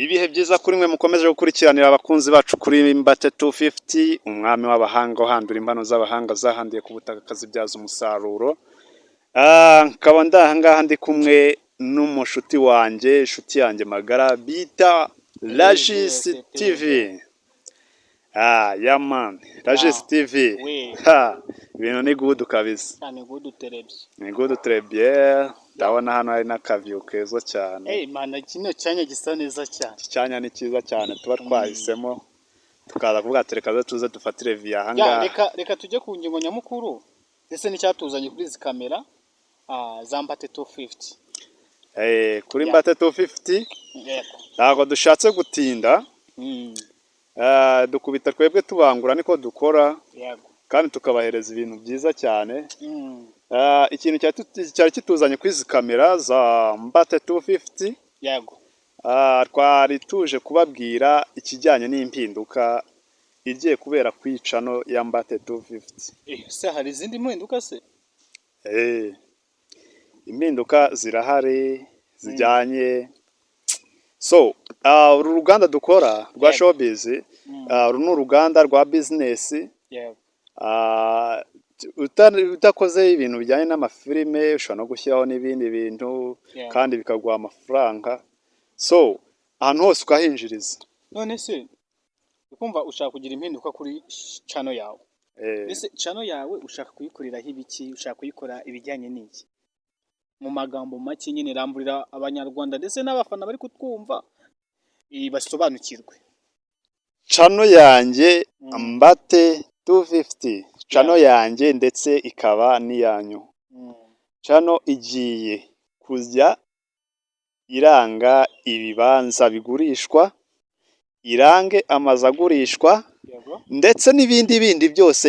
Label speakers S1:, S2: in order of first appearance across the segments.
S1: Ibihe byiza kuri mwe mukomeje gukurikiranira abakunzi bacu kuri Mbate 250 umwami w'abahanga uhandura impano z'abahanga zahandiye ku butaka akazibyaza umusaruro. Nkaba ndahangaha ndi kumwe n'umushuti wanjye, inshuti yanjye magara bita Regis TV. Yeah man, Regis TV. Ibintu ni good kabisa.
S2: Ni good television.
S1: Ni good très ndabona hano hari n'akaviyo keza cyane.
S2: Mana kino cyanya gisa neza cyane.
S1: Icyanya ni cyiza cyane tuba twahisemo tukaza kuvuga tereka tuze dufatire via hanga.
S2: Reka tujye ku ngingo nyamukuru. Ese ni cyatuzanye kuri izi kamera za Mbate 250.
S1: Kuri Mbate 250 ntabwo dushatse gutinda. Dukubita twebwe tubangura niko dukora. Kandi tukabahereza ibintu byiza cyane. Ikintu cyari kituzanye kuri izi kamera za Mbate 250. Twari tuje kubabwira ikijyanye n'impinduka igiye kubera kwicano ya Mbate 250.
S2: Se hari izindi mpinduka se?
S1: Impinduka zirahari zijyanye. Uru ruganda dukora rwa showbiz, uru ni uruganda rwa business. Utakoze ibintu bijyanye n'amafilime ushobora no gushyiraho n'ibindi bintu kandi bikaguha amafaranga. Ahantu hose ukahinjiriza.
S2: None se ukumva ushaka kugira impinduka kuri channel yawe. Ese channel yawe ushaka kuyikoreraho ibiki? Ushaka kuyikora ibijyanye n'iki? Mu magambo make nyine ramburira abanyarwanda ndetse n'abafana bari kutwumva basobanukirwe.
S1: Channel yanjye Mbate 250, channel yanjye ndetse ikaba n'iyanyu. Channel igiye kujya iranga ibibanza bigurishwa, irange amazu agurishwa, ndetse n'ibindi bindi byose.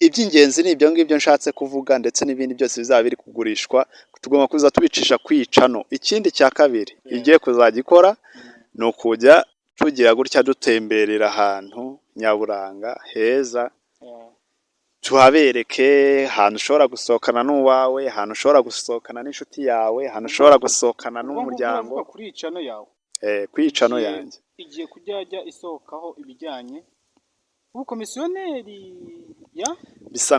S1: Iby'ingenzi ni ibyo ngibyo nshatse kuvuga, ndetse n'ibindi byose bizaba biri kugurishwa tugomba kuza tubicisha kwicano. Ikindi cya kabiri igiye kuzajya ikora ni ukujya tugira gutya dutemberera ahantu nyaburanga heza, tuhabereke ahantu ushobora gusohokana n'uwawe, ahantu ushobora gusohokana n'inshuti yawe, ahantu ushobora gusohokana n'umuryango.
S2: Kuri channel yawe
S1: kwicano yanjye
S2: igiye kujya isohokaho ibijyanye ubukomisiyoneri
S1: bisa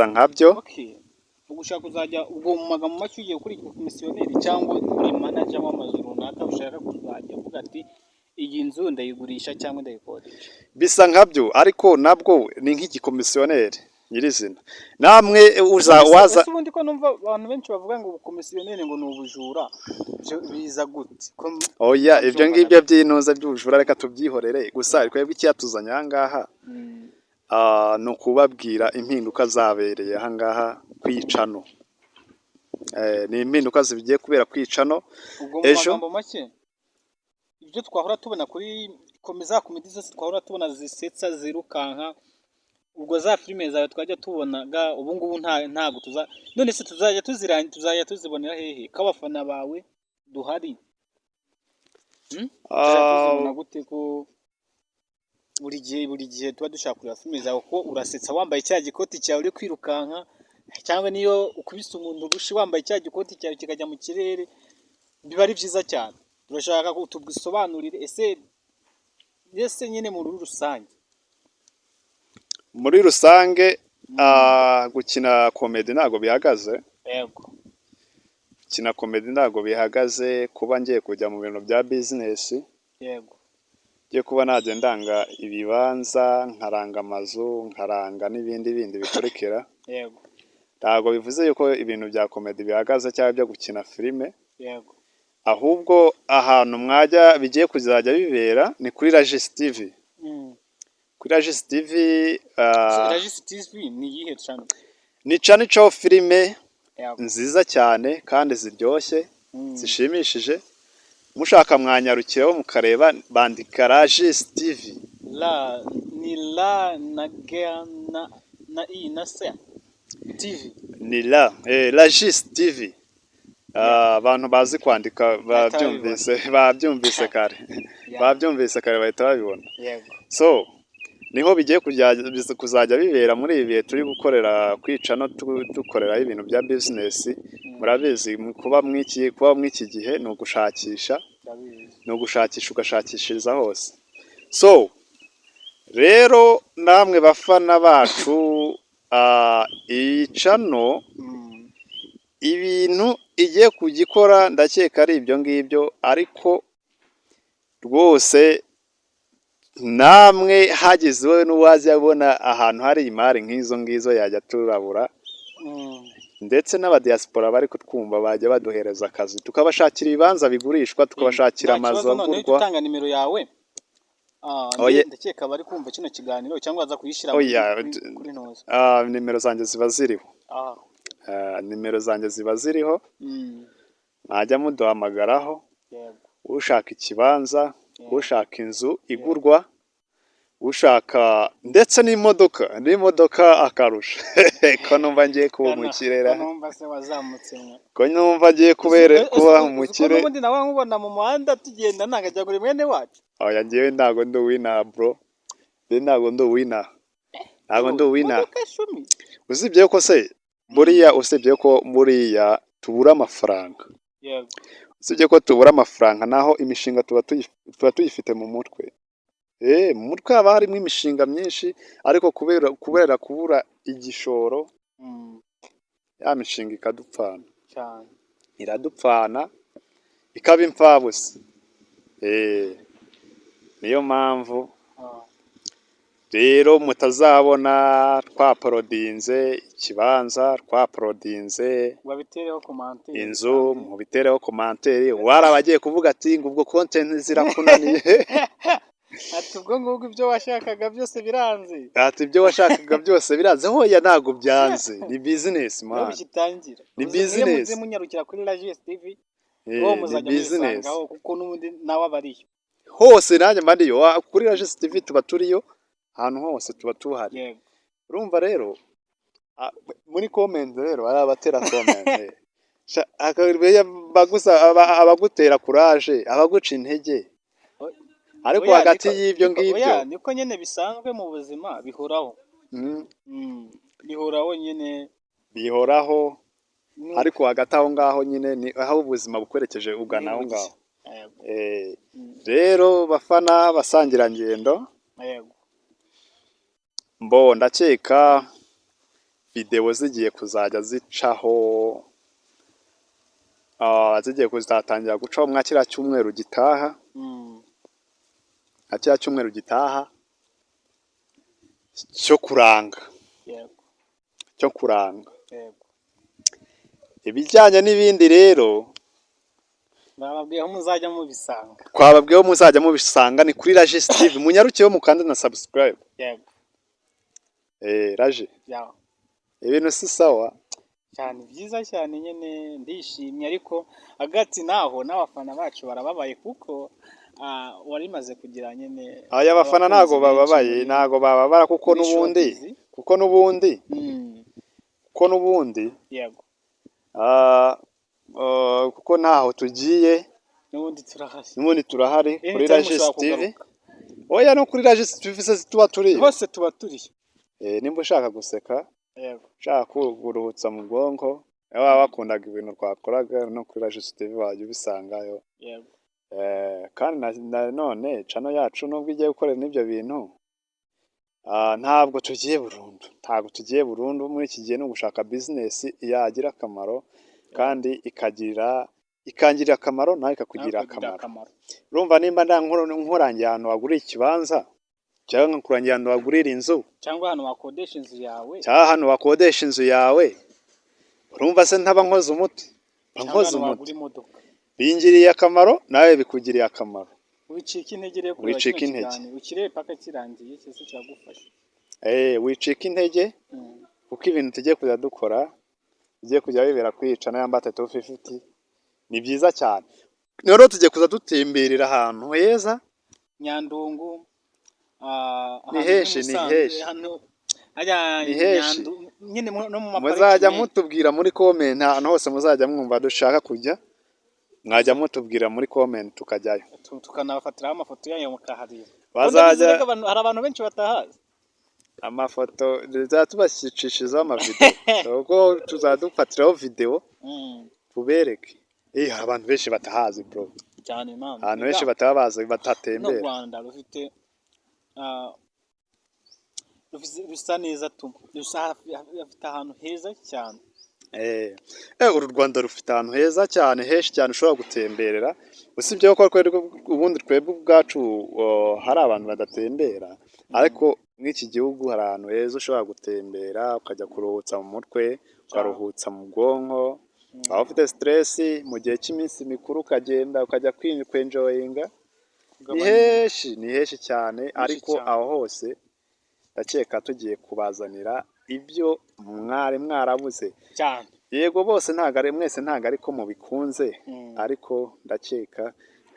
S1: nkabyo.
S2: Ugushaka kuzajya ubwo mu magambo make ugiye kuri komisiyoneri cyangwa uri manager w'amazu runaka ushaka kuzajya uvuga ati iyi nzu ndayigurisha cyangwa ndayikodesha.
S1: Bisa nkabyo ariko nabwo ni nk'igikomisiyoneri nyirizina. Namwe waza
S2: ubundi ko numva abantu benshi bavuga ngo ubukomisiyoneri ngo ni ubujura. Biza gute?
S1: Ibyo ngibyo by'inoza by'ubujura reka tubyihorere. Gusa twebwe icyatuzanye aha ngaha ni ukubabwira impinduka zabereye aha ngaha kwicano. Ni impinduka zigiye kubera kwicano
S2: ejo. Ibyo twahora tubona kuri komedi zose twahora tubona zisetsa zirukanka, ubwo za filime zawe twajya tubonaga ubu ngubu ntago none se tuzajya tuzibonera hehe k'abafana bawe duhari? Tuzabona gute ko buri gihe tuba dushaka kureba filime zawe ko urasetsa wambaye cya gikoti cyawe uri kwirukanka, cyangwa niyo ukubise umuntu urushi wambaye cya gikoti cyawe kikajya mu kirere, biba ari byiza cyane. Turashaka ko tubisobanurire ese nyine
S1: muri rusange gukina komedi ntago bihagaze. Gukina komedi ntago bihagaze. Kuba ngiye kujya mu bintu bya business, ngiye kuba najya ndanga ibibanza, nkaranga amazu, nkaranga n'ibindi bindi bikorekera. Ntago bivuze yuko ibintu bya komedi bihagaze cyangwa byo gukina filime. Ahubwo ahantu mwajya bigiye kuzajya bibera ni kuri Regis TV. Kuri Regis TV
S2: Regis TV ni iyihe channel?
S1: Ni channel cyo filime nziza cyane kandi ziryoshye zishimishije. Mushaka mwanyarukireho mukareba, bandika Regis TV.
S2: Ni la na ga na i na se TV.
S1: Ni Regis TV. Abantu bazi kwandika babyumvise kare. Babyumvise kare bahita babibona. Niho bigiye kuzajya bibera muri ibi bihe turi gukorera kwicano dukorera ibintu bya business. Murabizi kuba mw'iki gihe ni ugushakisha ni ugushakisha ugashakishiriza hose. So rero namwe bafana bacu, iyi cano ibintu igiye kugikora ndakeka ari ibyo ngibyo, ariko rwose namwe hagizewe n'uwazi abona ahantu hari imari nk'izo ngizo yajya turabura, ndetse n'abadiaspora bari kutwumva bajya baduhereza akazi tukabashakira ibibanza bigurishwa, tukabashakira amazu agurwa.
S2: Utanga nimero yawe ndakeka bari kumva kino kiganiro cyangwa aza kuyishyira kuri ntoza.
S1: Nimero zanjye ziba ziriho. Nimero zanjye ziba ziriho, mwajya muduhamagaraho, ushaka ikibanza, ushaka inzu igurwa, ushaka ndetse n'imodoka akarusha. Ko numva ngiye kuba umukire, ko numva ngiye kuba umukire.
S2: Ubundi nawe nkubona mu muhanda tugenda nangajya kuri mwene wacu.
S1: Oya njyewe ntago ndi uwina bro, ntago ndi uwina. Usibye ko se buriya tubura amafaranga. Usibye ko tubura amafaranga, naho imishinga tuba tuyifite mu mutwe. Mu mutwe haba harimo imishinga myinshi, ariko kubera kubura igishoro, ya mishinga ikadupfana
S2: cyane,
S1: iradupfana ikaba impfabusa. Niyo mpamvu rero mutazabona twaporodinze ikibanza, twaporodinze inzu, mubitereho komanteri, warabagiye kuvuga ati ngo ubwo content zirakunaniye.
S2: Ati ubwo ngubwo ibyo washakaga byose biranze.
S1: Hoya ntago byanze, ni business man. Ni business.
S2: Muze munyarukira kuri Rages TV. Ni business. Kuko n'ubundi nawe abariyo.
S1: Hose nanjye mbariyo, kuri Rages TV tuba turiyo, ahantu hose tuba tuhari. Urumva rero muri comment rero ari abatera comment. Abagutera courage, abaguca intege. Ariko hagati y'ibyo ngibyo
S2: niko nyene bisanzwe mu buzima bihoraho. Bihoraho nyene,
S1: bihoraho. Ariko hagati aho ngaho nyine ni aho ubuzima bukwerekeje ugana aho ngaho. Rero bafana basangira ngendo, mbo ndakeka video zigiye kuzajya zicaho, zigiye kuzatangira gucaho mwa kiriya cyumweru gitaha. Kiriya cyumweru gitaha cyo kuranga. Ibijyanye n'ibindi rero
S2: bababwiyeho muzajya
S1: mubisanga, ni kuri Rages TV. Munyarukiyeho mukande na subscribe. Raje ibintu si sawa
S2: cyane, byiza cyane nyene, ndishimye. Ariko hagati naho n'abafana bacu barababaye kuko warimaze kugira nyene.
S1: Aya bafana ntago bababara kuko n'ubundi kuko ntaho tugiye, n'ubundi turahari kuri Rages TV. Oya no kuri Rages TV se tuba turi
S2: hose, tuba turi.
S1: Nimba ushaka guseka, ushaka kuruhutsa mu bwonko, waba wakundaga ibintu twakoraga, no kuri Rages TV wajya ubisangayo. Kandi none chano yacu nubwo igiye gukorera n'ibyo bintu, ntabwo tugiye burundu. Muri iki gihe no gushaka business yagira akamaro, kandi ikangirira akamaro, nawe ikakugirira akamaro. Urumva nimba nkurangiye ahantu wagurira ikibanza, cyangwa nkurangiye ahantu wagurira inzu,
S2: cyangwa ahantu wakodesha inzu yawe,
S1: urumva se ntaba nkoze umuti, bingiriye akamaro, nawe bikugiriye akamaro.
S2: Wicika intege, ukirebe paka kirangiye cyose cyagufasha.
S1: Wicika intege, kuko ibintu tugiye kujya dukora bigiye kujya bibera kwica na Yambate 250. Ni byiza cyane. Rero tugiye kuza dutemberera ahantu heza,
S2: Nyandungu,
S1: ni heshi
S2: nyine no mu mapariki.
S1: Muzajya mutubwira muri comment, ahantu hose muzajya mwumva dushaka kujya, mwajya mutubwira muri comment tukajyayo,
S2: tukanabafatiraho amafoto yayo mukaharira.
S1: Hari
S2: abantu benshi batahazi
S1: amafoto, tubashyikishizaho amavideo, ubwo tuzadufatiraho video tubereke. Abantu benshi batahazi bro.
S2: cyane impamvu
S1: ahantu henshi bataba bazi
S2: no
S1: batatembera.
S2: Rwanda rufite ah, rusa neza tu rufite ahantu heza cyane.
S1: Uru Rwanda rufite ahantu heza cyane henshi cyane ushobora gutemberera, usibye ko ubundi twebwe ubwacu hari abantu badatembera, ariko nk'iki gihugu hari ahantu heza ushobora gutembera ukajya kuruhutsa mu mutwe, ukaruhutsa mu bwonko, waba ufite stress mu gihe cy'iminsi mikuru ukagenda ukajya kwenjoyinga, ni henshi cyane, ariko aho hose ndakeka tugiye kubazanira ibyo mwari mwarabuze
S2: cyane.
S1: Yego bose mwese ntabwo ariko mubikunze, ariko ndakeka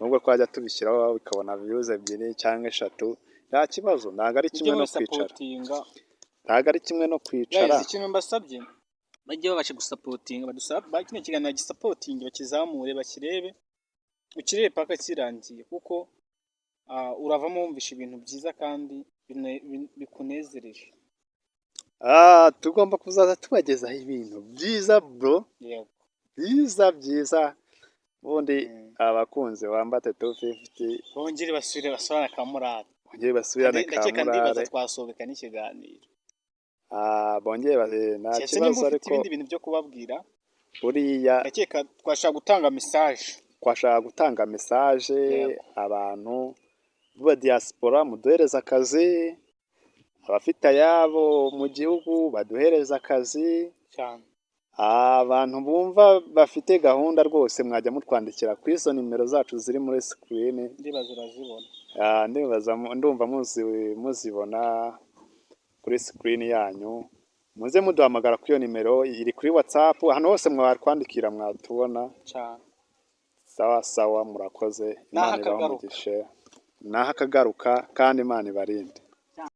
S1: nubwo twajya tubishyiraho bikabona views 2 cyangwa 3 nta kibazo, ntabwo ari kimwe no kwicara, ntabwo ari kimwe no kwicara.
S2: Ikintu mbasabye bajye babasha gusapotinga, badusaba kino kiganiro gisapotinge, bakizamure, bakirebe, ukirebe paka kirangiye, kuko uravamo wumvisha ibintu byiza kandi bikunezereje.
S1: Tugomba kuzaza tubagezaho ibintu byiza bro, byiza ubundi abakunzi bambate 250
S2: bongere basubirane akamurare,
S1: ndakeka
S2: ndibaza twasobeka n'ikiganiro.
S1: Bongeye nta kibazo, ariko
S2: ibindi bintu byo kubabwira
S1: buriya
S2: ndakeka twashaka gutanga message
S1: abantu ba diaspora, muduhereza akazi, abafite ayabo mu gihugu baduhereza akazi
S2: cyane.
S1: Abantu bumva bafite gahunda rwose mwajya mutwandikira ku izo nimero zacu ziri muri screen,
S2: ndibaza urazibona.
S1: Ndumva muzibona kuri screen yanyu, muze muduhamagara kuri iyo nimero iri kuri WhatsApp, ahantu hose mwatwandikira mwatubona
S2: cyane.
S1: Sawa murakoze, Imana ibahe umugisha, naho akagaruka kandi Imana ibarinde.